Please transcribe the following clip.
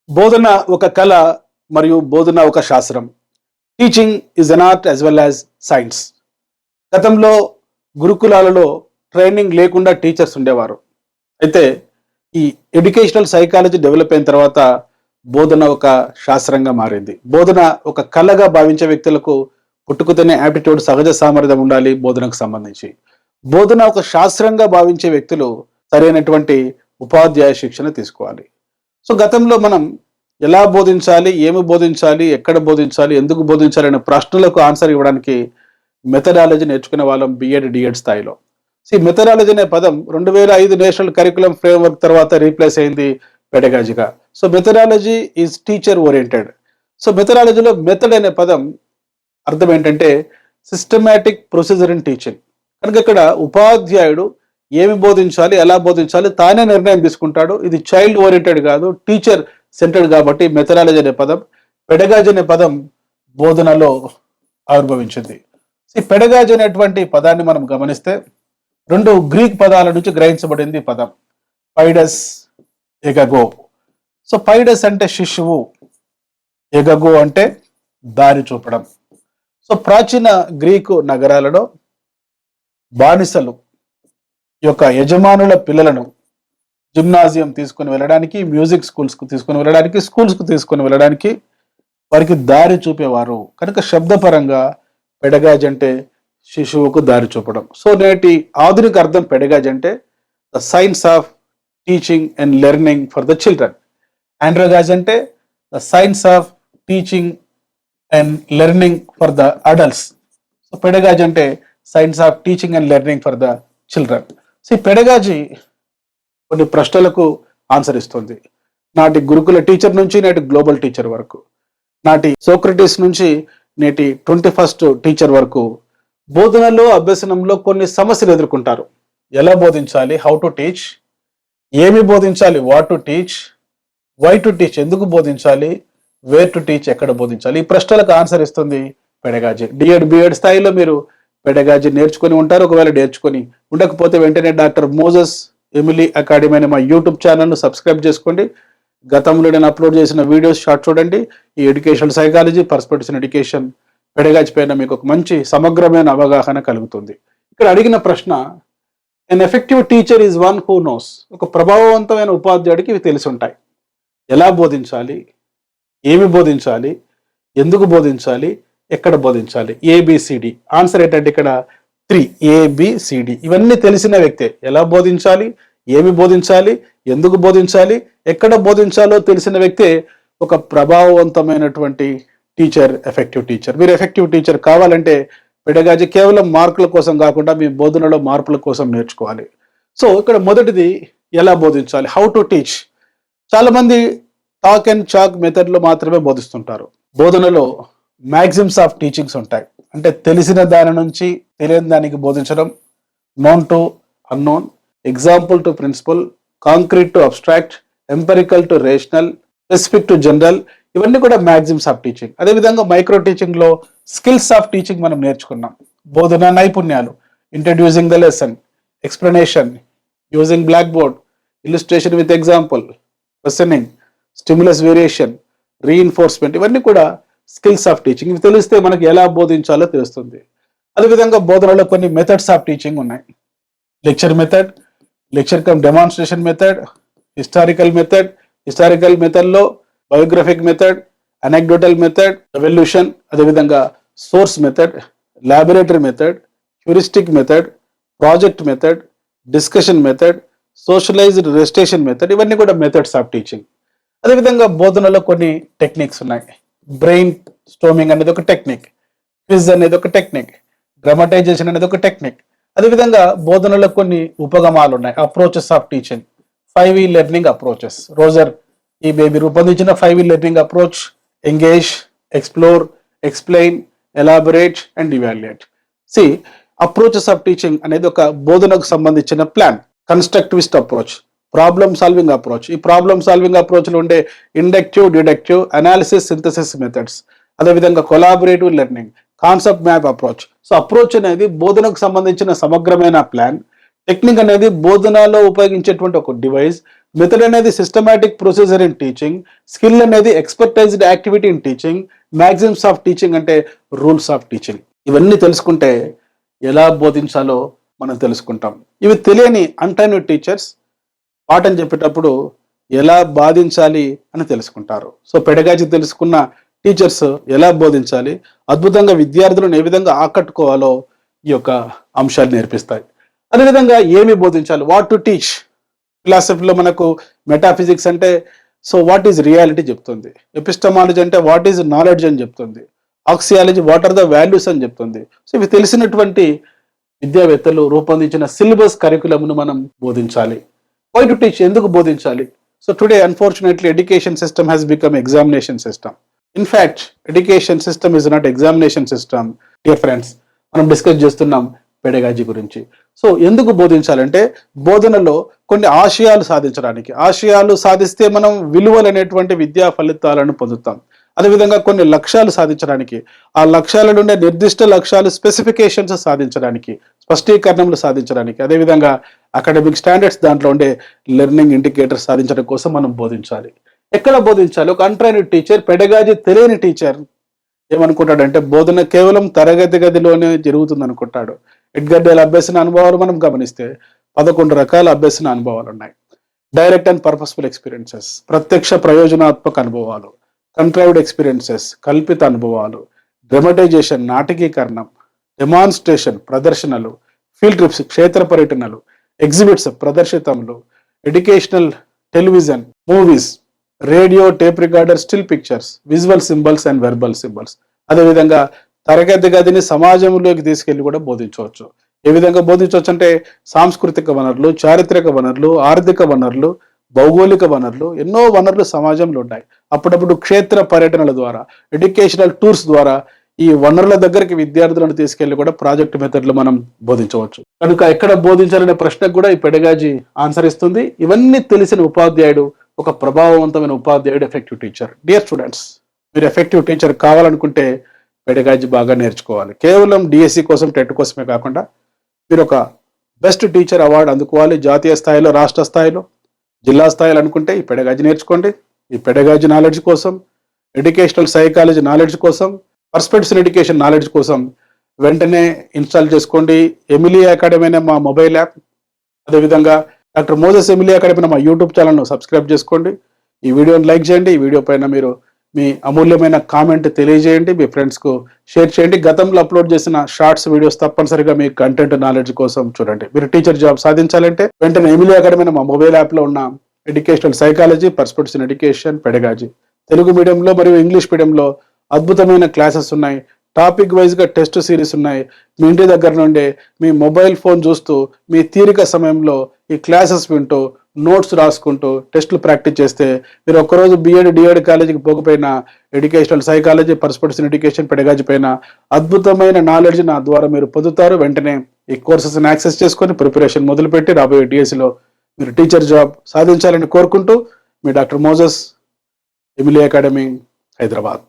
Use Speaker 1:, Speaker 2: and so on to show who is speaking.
Speaker 1: బోధన ఒక కళ మరియు బోధన ఒక శాస్త్రం. Teaching is an art as well as science. గతంలో గురుకులాలలో ట్రైనింగ్ లేకుండా టీచర్స్ ఉండేవారు. అయితే ఈ ఎడ్యుకేషనల్ సైకాలజీ డెవలప్ అయిన తర్వాత బోధన ఒక శాస్త్రంగా మారింది. బోధన ఒక కళగా భావించే వ్యక్తులకు పుట్టుకతోనే యాప్టిట్యూడ్, సహజ సామర్థ్యం ఉండాలి బోధనకు సంబంధించి. బోధన ఒక శాస్త్రంగా భావించే వ్యక్తులు సరైనటువంటి ఉపాధ్యాయ శిక్షణ తీసుకోవాలి. సో గతంలో మనం ఎలా బోధించాలి, ఏమి బోధించాలి, ఎక్కడ బోధించాలి, ఎందుకు బోధించాలి అనే ప్రశ్నలకు ఆన్సర్ ఇవ్వడానికి మెథడాలజీ నేర్చుకునే వాళ్ళం బిఎడ్, డిఎడ్ స్థాయిలో. సో ఈ మెథడాలజీ అనే పదం 2005 నేషనల్ కరికులం ఫ్రేమ్వర్క్ తర్వాత రీప్లేస్ అయింది పెడగాజీగా. So methodology is teacher oriented. So మెథడాలజీలో మెథడ్ అనే పదం అర్థం ఏంటంటే సిస్టమాటిక్ ప్రొసీజర్ ఇన్ టీచింగ్. కనుక ఇక్కడ ఉపాధ్యాయుడు ఏమి బోధించాలి, ఎలా బోధించాలి తానే నిర్ణయం తీసుకుంటాడు. ఇది చైల్డ్ ఓరియంటెడ్ కాదు, టీచర్ సెంటర్డ్. కాబట్టి మెథడాలజీ అనే పదం, పెడగాజీ అనే పదం బోధనలో ఆవిర్భవించింది. ఈ పెడగాజీ అనేటువంటి పదాన్ని మనం గమనిస్తే 2 గ్రీక్ పదాల నుంచి గ్రహించబడింది ఈ పదం. పైడస్, ఎగగో. సో పైడస్ అంటే శిశువు, ఎగగో అంటే దారి చూపడం. సో ప్రాచీన గ్రీకు నగరాలలో బానిసలు యొక్క యజమానుల పిల్లలను జిమ్నాజియం తీసుకుని వెళ్ళడానికి, మ్యూజిక్ స్కూల్స్కు తీసుకుని వెళ్ళడానికి, స్కూల్స్కు తీసుకుని వెళ్ళడానికి వారికి దారి చూపేవారు. కనుక శబ్దపరంగా పెడగాజ్ అంటే శిశువుకు దారి చూపడం. సో నేటి ఆధునిక అర్థం పెడగాజ్ అంటే the science of teaching and learning for the children. Andragogue అంటే the science of teaching and learning for the adults. So pedagogue అంటే science of teaching and learning for the children. So ఈ pedagogy కొన్ని ప్రశ్నలకు answer ఇస్తుంది. నాటి గురుకుల teacher నుంచి నేటి గ్లోబల్ టీచర్ వరకు, నాటి సోక్రటీస్ నుంచి నేటి 21st టీచర్ వరకు బోధనలో, అభ్యసనంలో కొన్ని సమస్యలు ఎదుర్కొంటారు. ఎలా బోధించాలి, హౌ టు టీచ్, ఏమి బోధించాలి, what to teach, why to teach, ఎందుకు బోధించాలి, వేర్ టు టీచ్, ఎక్కడ బోధించాలి. ఈ ప్రశ్నలకు ఆన్సర్ ఇస్తుంది పెడగాజీ. డిఎడ్, బిఎడ్ స్థాయిలో మీరు పెడగాజీ నేర్చుకొని ఉంటారు. ఒకవేళ నేర్చుకొని ఉండకపోతే వెంటనే డాక్టర్ మోజస్ ఎమిలీ అకాడమీ అనే మా యూట్యూబ్ ఛానల్ను సబ్స్క్రైబ్ చేసుకోండి. గతంలో నేను అప్లోడ్ చేసిన వీడియోస్ షార్ట్ చూడండి. ఈ education psychology, perspectives in education, pedagogy పైన మీకు ఒక మంచి సమగ్రమైన అవగాహన కలుగుతుంది. ఇక్కడ అడిగిన ప్రశ్న, an effective teacher is one who knows. ఒక ప్రభావవంతమైన ఉపాధ్యాయుడికి ఇవి తెలిసి ఉంటాయి. ఎలా బోధించాలి, ఏమి బోధించాలి, ఎందుకు బోధించాలి, ఎక్కడ బోధించాలి. ఏబిసిడి. ఆన్సర్ ఏంటంటే ఇక్కడ 3 ఏబిసిడి. ఇవన్నీ తెలిసిన వ్యక్తే. ఎలా బోధించాలి, ఏమి బోధించాలి, ఎందుకు బోధించాలి, ఎక్కడ బోధించాలో తెలిసిన వ్యక్తే ఒక ప్రభావవంతమైనటువంటి టీచర్, ఎఫెక్టివ్ టీచర్. మీరు ఎఫెక్టివ్ టీచర్ కావాలంటే పెడగాజీ కేవలం మార్కుల కోసం కాకుండా మీ బోధనలో మార్పుల కోసం నేర్చుకోవాలి. సో ఇక్కడ మొదటిది ఎలా బోధించాలి, హౌ టు టీచ్. చాలా మంది టాక్ అండ్ చాక్ మెథడ్లో మాత్రమే బోధిస్తుంటారు. బోధనలో మ్యాక్సిమ్స్ ఆఫ్ టీచింగ్స్ ఉంటాయి. అంటే తెలిసిన దాని నుంచి తెలియని దానికి బోధించడం, known to unknown, example to principle, concrete to abstract, empirical to rational, specific to general. ఇవన్నీ కూడా మ్యాక్సిమ్స్ ఆఫ్ టీచింగ్. అదేవిధంగా మైక్రో టీచింగ్ లో స్కిల్స్ ఆఫ్ టీచింగ్ మనం నేర్చుకున్నాం. బోధన నైపుణ్యాలు, introducing the lesson, explanation, using black board, illustration with example, listening, stimulus variation, reinforcement. ఇవన్నీ కూడా స్కిల్స్ ఆఫ్ టీచింగ్. ఇవి తెలిస్తే మనకి ఎలా బోధించాలో తెలుస్తుంది. అదేవిధంగా బోధనలో కొన్ని మెథడ్స్ ఆఫ్ టీచింగ్ ఉన్నాయి. Lecture method, lecture cum demonstration method, historical method. Historical మెథడ్లో biographic method, anecdotal method, evolution, అదేవిధంగా source method, laboratory method, heuristic method, project method, discussion method, socialized recitation method. ఇవన్నీ కూడా మెథడ్స్ ఆఫ్ టీచింగ్. అదేవిధంగా బోధనలో కొన్ని techniques ఉన్నాయి. Brain స్టోమింగ్ అనేది ఒక టెక్నిక్, క్విజ్ అనేది ఒక టెక్నిక్, డ్రామటైజేషన్ అనేది ఒక టెక్నిక్. అదేవిధంగా బోధనలో కొన్ని ఉపగమాలు ఉన్నాయి, approaches of teaching. 5E learning approaches. Roger ఈ బేబీ రూపొందించిన 5E learning approach: engage, explore, explain, elaborate and evaluate. Approaches of teaching అనేది ఒక బోధనకు సంబంధించిన plan. Constructivist approach, problem solving approach. ఈ ప్రాబ్లమ్ సాల్వింగ్ అప్రోచ్లో ఉండే inductive, deductive, analysis, synthesis methods. అదేవిధంగా collaborative learning, concept map approach. So approach అనేది బోధనకు సంబంధించిన సమగ్రమైన ప్లాన్. టెక్నిక్ అనేది బోధనలో ఉపయోగించేటువంటి ఒక డివైస్. మెథడ్ అనేది systematic procedure in teaching, skill అనేది expertized activity in teaching, maxims of teaching అంటే రూల్స్ ఆఫ్ టీచింగ్. ఇవన్నీ తెలుసుకుంటే ఎలా బోధించాలో మనం తెలుసుకుంటాం. ఇవి తెలియని అన్‌ట్రైన్డ్ టీచర్స్ పాఠం చెప్పేటప్పుడు ఎలా బాధించాలి అని తెలుసుకుంటారు. సో పెడగాజీ తెలుసుకున్న టీచర్స్ ఎలా బోధించాలి, అద్భుతంగా విద్యార్థులను ఏ విధంగా ఆకట్టుకోవాలో ఈ యొక్క అంశాలు నేర్పిస్తాయి. అదేవిధంగా ఏమి బోధించాలి, వాట్ టు టీచ్. ఫిలాసఫీలో మనకు మెటాఫిజిక్స్ అంటే సో వాట్ ఈజ్ రియాలిటీ చెప్తుంది, ఎపిస్టమాలజీ అంటే వాట్ ఈజ్ నాలెడ్జ్ అని చెప్తుంది, ఆక్సియాలజీ వాట్ ఆర్ ద వాల్యూస్ అని చెప్తుంది. సో ఇవి తెలిసినటువంటి విద్యావేత్తలు రూపొందించిన సిలబస్ కరికులంను మనం బోధించాలి. వై టు టీచ్, ఎందుకు బోధించాలి. So today unfortunately education system has become examination system. In fact education system is not examination system. Dear friends, మనం డిస్కస్ చేస్తున్నాం పెడగాజీ గురించి. సో ఎందుకు బోధించాలంటే బోధనలో కొన్ని ఆశయాలు సాధించడానికి, ఆశయాలు సాధిస్తే మనం విలువలు అనేటువంటి విద్యా ఫలితాలను పొందుతాం. అదేవిధంగా కొన్ని లక్ష్యాలు సాధించడానికి, ఆ లక్ష్యాల నుండి నిర్దిష్ట లక్ష్యాలు స్పెసిఫికేషన్స్ సాధించడానికి, స్పష్టీకరణలు సాధించడానికి, అదేవిధంగా అకాడమిక్ స్టాండర్డ్స్ దాంట్లో ఉండే లెర్నింగ్ ఇండికేటర్స్ సాధించడం కోసం మనం బోధించాలి. ఎక్కడ బోధించాలి. ఒక అన్‌ట్రైన్డ్ టీచర్, పెడగాజీ తెలియని టీచర్ ఏమనుకుంటాడంటే బోధన కేవలం తరగతి గదిలోనే జరుగుతుంది అనుకుంటాడు. ఎడ్గర్ డేల్ అభ్యసన అనుభవాలు మనం గమనిస్తే 11 రకాల అభ్యసన అనుభవాలు ఉన్నాయి. డైరెక్ట్ అండ్ పర్పస్ఫుల్ ఎక్స్పీరియన్సెస్, ప్రత్యక్ష ప్రయోజనాత్మక అనుభవాలు, కంట్రైవ్డ్ ఎక్స్పీరియన్సెస్, కల్పిత అనుభవాలు, డ్రమటైజేషన్ నాటకీకరణం, డెమాన్స్ట్రేషన్ ప్రదర్శనలు, ఫీల్డ్ ట్రిప్స్ క్షేత్ర పర్యటనలు, ఎగ్జిబిట్స్ ప్రదర్శితములు, educational television, movies, radio, tape recorder, still pictures, visual symbols and verbal symbols. అదేవిధంగా తరగతి గదిని సమాజంలోకి తీసుకెళ్లి కూడా బోధించవచ్చు. ఏ విధంగా బోధించవచ్చు అంటే సాంస్కృతిక వనరులు, చారిత్రక వనరులు, ఆర్థిక వనరులు, భౌగోళిక వనరులు, ఎన్నో వనరులు సమాజంలో ఉన్నాయి. అప్పుడప్పుడు క్షేత్ర పర్యటనల ద్వారా, ఎడ్యుకేషనల్ టూర్స్ ద్వారా ఈ వనరుల దగ్గరికి విద్యార్థులను తీసుకెళ్లి కూడా ప్రాజెక్ట్ మెథడ్లు మనం బోధించవచ్చు. కనుక ఎక్కడ బోధించాలనే ప్రశ్నకు కూడా ఈ పెడగాజీ ఆన్సర్ ఇస్తుంది. ఇవన్నీ తెలిసిన ఉపాధ్యాయుడు ఒక ప్రభావవంతమైన ఉపాధ్యాయుడు ఎఫెక్టివ్ టీచర్. డియర్ స్టూడెంట్స్, మీరు ఎఫెక్టివ్ టీచర్ కావాలనుకుంటే పెడగాజీ బాగా నేర్చుకోవాలి. కేవలం డిఎస్సి కోసం, టెట్ కోసమే కాకుండా మీరు ఒక బెస్ట్ టీచర్ అవార్డు అందుకోవాలి. జాతీయ స్థాయిలో, రాష్ట్ర స్థాయిలో, జిల్లా స్థాయిలో అనుకుంటే ఈ పెడగాజీ నేర్చుకోండి. ఈ పెడగాజీ నాలెడ్జ్ కోసం, ఎడ్యుకేషనల్ సైకాలజీ నాలెడ్జ్ కోసం, పర్స్పెక్టివ్ ఎడ్యుకేషన్ నాలెడ్జ్ కోసం వెంటనే ఇన్స్టాల్ చేసుకోండి ఎమిలీ అకాడమీ అనే మా మొబైల్ యాప్. అదేవిధంగా డాక్టర్ మోజెస్ ఎమిలీ అకాడమీ అనే మా యూట్యూబ్ ఛానల్ను సబ్స్క్రైబ్ చేసుకోండి. ఈ వీడియోని లైక్ చేయండి. ఈ వీడియో పైన మీరు మీ అమూల్యమైన కామెంట్ తెలియజేయండి, మీ ఫ్రెండ్స్కు షేర్ చేయండి. గతంలో అప్లోడ్ చేసిన షార్ట్స్ వీడియోస్ తప్పనిసరిగా మీ కంటెంట్ నాలెడ్జ్ కోసం చూడండి. మీరు టీచర్ జాబ్ సాధించాలంటే వెంటనే ఎమిలీ అకాడమీ అనే మా మొబైల్ యాప్లో ఉన్న educational psychology, perspective education, pedagogy Telugu మీడియంలో మరియు ఇంగ్లీష్ మీడియంలో అద్భుతమైన క్లాసెస్ ఉన్నాయి. టాపిక్ వైజ్గా టెస్ట్ సిరీస్ ఉన్నాయి. మీ ఇంటి దగ్గర నుండే మీ మొబైల్ ఫోన్ చూస్తూ మీ తీరిక సమయంలో ఈ క్లాసెస్ వింటూ నోట్స్ రాసుకుంటూ టెస్టులు ప్రాక్టీస్ చేస్తే మీరు ఒక్కరోజు బిఎడ్, డిఎడ్ కాలేజీకి పోకపోయినా educational psychology, perspective education, pedagogy పైన అద్భుతమైన నాలెడ్జ్ నా ద్వారా మీరు పొందుతారు. వెంటనే ఈ కోర్సెస్ని యాక్సెస్ చేసుకొని ప్రిపరేషన్ మొదలుపెట్టి రాబోయే డిఎస్సిలో మీరు టీచర్ జాబ్ సాధించాలని కోరుకుంటూ మీ doctor Moses, Emily academy, Hyderabad.